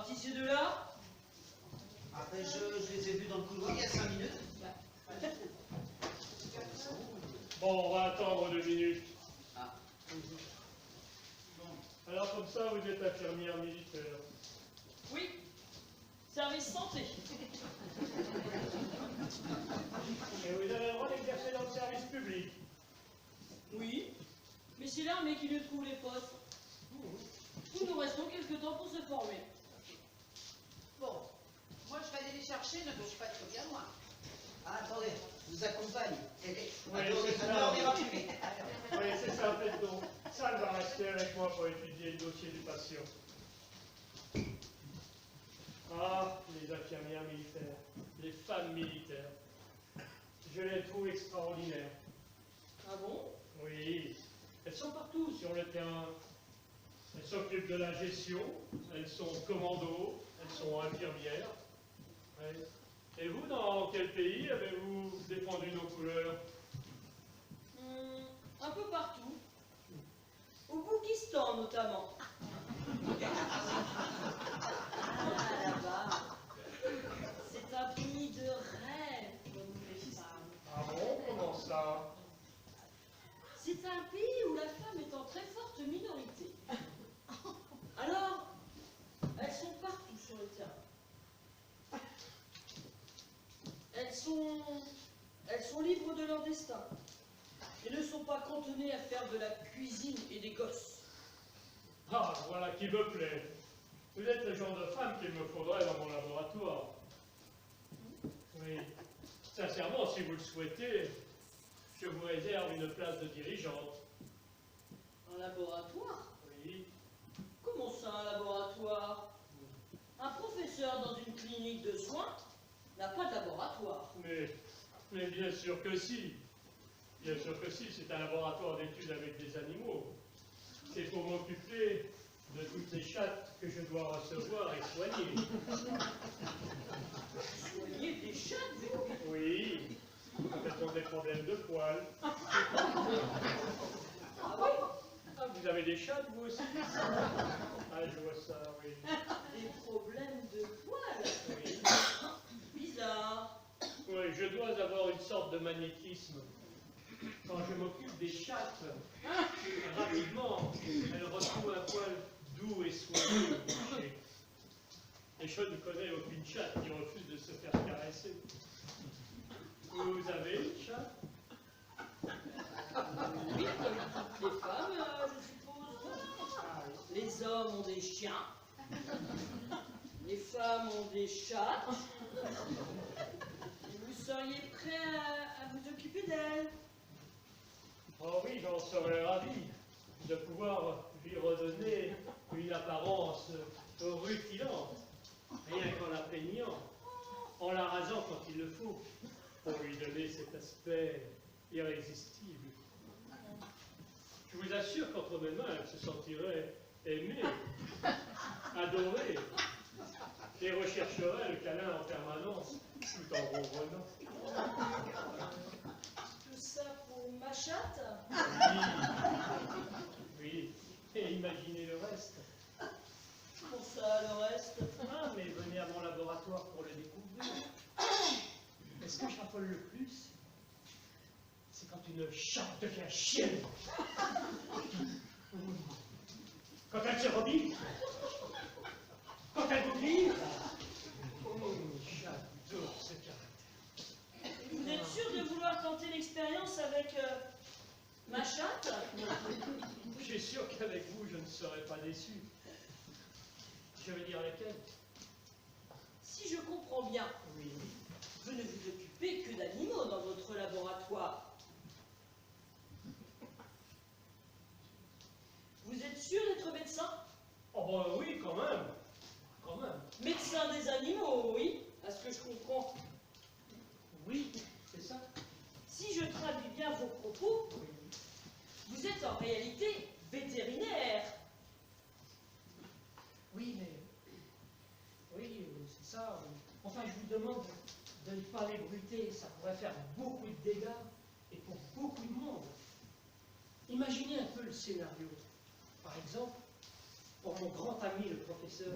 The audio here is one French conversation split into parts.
partis ces deux-là? Après, je les ai vus dans le couloir il y a 5 minutes. Bon, on va attendre 2 minutes. Ah. Alors comme ça, vous êtes infirmière militaire. Oui. Service santé. Et vous avez le droit d'exercer dans le service public. Oui. Mais c'est l'armée qui nous trouve les postes. Nous nous restons quelque temps pour se former. Bon, moi je vais aller les chercher, ne bouge pas trop bien moi. Ah, attendez, je vous accompagne. Oui, c'est ça. Oui, c'est ça, faites donc. Ça va rester avec moi pour étudier le dossier du patient. Ah, les infirmières militaires, les femmes militaires. Je les trouve extraordinaires. Ah bon? Oui, elles sont partout sur le terrain. Elles s'occupent de la gestion, elles sont commandos, elles sont infirmières. Oui. Et vous, dans quel pays avez-vous défendu nos couleurs? Un peu partout. Au Boukistan notamment. Ah, là-bas. C'est un pays de rêve pour nous les femmes. Ah bon, comment ça? C'est un pays où la femme est en très forte minorité. Alors, elles sont partout sur le terrain. Elles sont libres de leur destin. Et ne sont pas cantonnées à faire de la cuisine et des gosses. Ah, voilà qui me plaît. Vous êtes le genre de femme qu'il me faudrait dans mon laboratoire. Oui. Sincèrement, si vous le souhaitez, je vous réserve une place de dirigeante. Un laboratoire? Oui. Comment ça, un laboratoire? Un professeur dans une clinique de soins n'a pas de laboratoire. Mais bien sûr que si. Bien sûr que si, c'est un laboratoire d'études avec des animaux. C'est pour m'occuper de toutes les chattes que je dois recevoir et soigner. Soigner des chattes, vous? Oui, elles ont des problèmes de poils. Ah oui? Ah, vous avez des chattes, vous aussi? Ah, je vois ça, oui. Des problèmes de poils? Oui. Bizarre. Oui, je dois avoir une sorte de magnétisme. Quand je m'occupe des chattes, rapidement, elles retrouvent un poil doux et soyeux au toucher. Et je ne connais aucune chatte qui refuse de se faire caresser. Vous avez une chatte? Oui, comme toutes les femmes, je suppose. Les hommes ont des chiens. Les femmes ont des chattes. Vous seriez prêt à vous occuper d'elles? Oh oui, j'en serais ravi de pouvoir lui redonner une apparence rutilante, rien qu'en la peignant, en la rasant quand il le faut, pour lui donner cet aspect irrésistible. Je vous assure qu'entre mes mains, elle se sentirait aimée, adorée, et rechercherait le câlin en permanence, tout en ronronnant. Tout ça pour ma chatte? Oui, et imaginez le reste. Pour ça, le reste? Ah, mais venez à mon laboratoire pour le découvrir. Mais ce que je raffole le plus, c'est quand une chatte devient chienne. Quand elle se rebille. Quand elle vous livre. J'adore ce caractère. Vous êtes sûr de vouloir tenter l'expérience avec ma chatte? Je suis sûr qu'avec vous, je ne serai pas déçu. Je veux dire laquelle? Si je comprends bien, Oui. vous ne vous occupez que d'animaux dans votre laboratoire. Vous êtes sûr d'être médecin? Oh ben oui, quand même. Quand même. Médecin des animaux, oui, à ce que je comprends. Oui, c'est ça. Si je traduis bien vos propos, vous êtes en réalité vétérinaire. Oui, mais... Oui, c'est ça. Enfin, je vous demande de ne pas les bruter. Ça pourrait faire beaucoup de dégâts et pour beaucoup de monde. Imaginez un peu le scénario. Par exemple, pour mon grand ami, le professeur,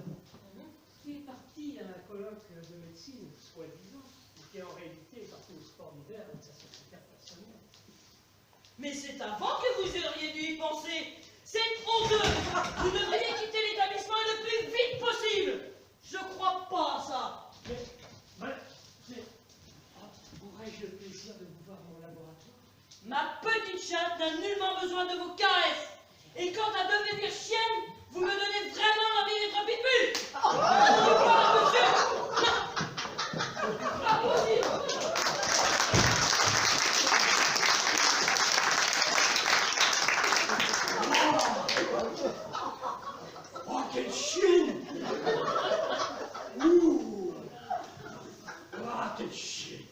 qui est parti à un colloque de médecine, soi-disant, et qui en réalité est parti au sport d'hiver avec sa secrétaire personnelle. Mais c'est avant que vous auriez dû y penser. C'est honteux. Vous devriez quitter l'établissement le plus vite possible. Je crois pas à ça. Aurais-je le plaisir de vous voir à mon laboratoire? Ma petite chatte n'a nullement besoin de vos caresses. Et quant à devenir chienne, vous me donnez vraiment envie d'être pitbull. Pas monsieur. Pas possible. Oh, quelle chienne! Ouh! Ah, quelle chienne!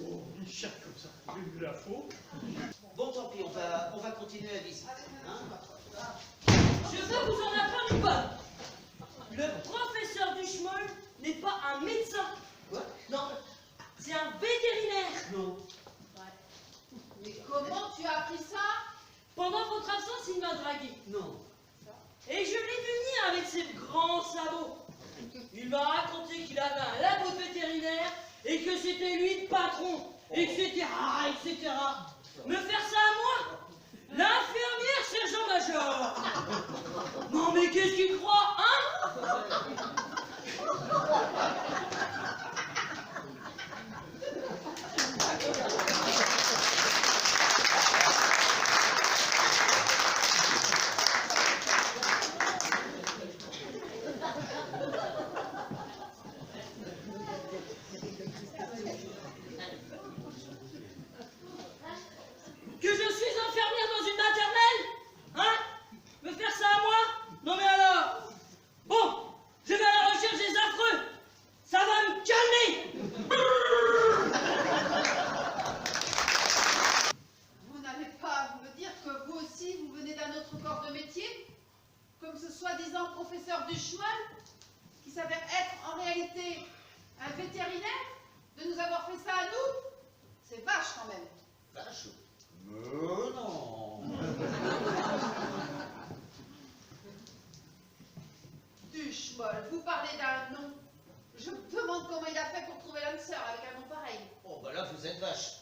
Oh, une chatte comme ça, j'ai vu la faute. Bon, tant pis, on va continuer la visite. Hein? Je veux vous en apprendre une bonne. Le professeur Duchemol n'est pas un médecin. Quoi? Non, c'est un vétérinaire. Non. Mais comment tu as appris ça? Pendant votre absence, il m'a dragué. Non. Et je l'ai vu venir avec ses grands sabots. Il m'a raconté qu'il avait un labo de vétérinaire et que c'était lui le patron, etc., etc. Me faire ça à moi? L'infirmière sergent-major. Non mais qu'est-ce qu'il croit, hein? Que je suis infirmière dans une maternelle? Hein? Me faire ça à moi? Non mais alors? Bon, je vais à la recherche des affreux. Ça va me calmer. Vous n'allez pas me dire que vous aussi, vous venez d'un autre corps de métier? Comme ce soi-disant professeur Duchemol, qui s'avère être en réalité un vétérinaire, de nous avoir fait ça à nous? C'est vache quand même. Vache? Non. Duchemol, vous parlez d'un nom. Je me demande comment il a fait pour trouver l'âme sœur avec un nom pareil. Oh, bah là, vous êtes vache.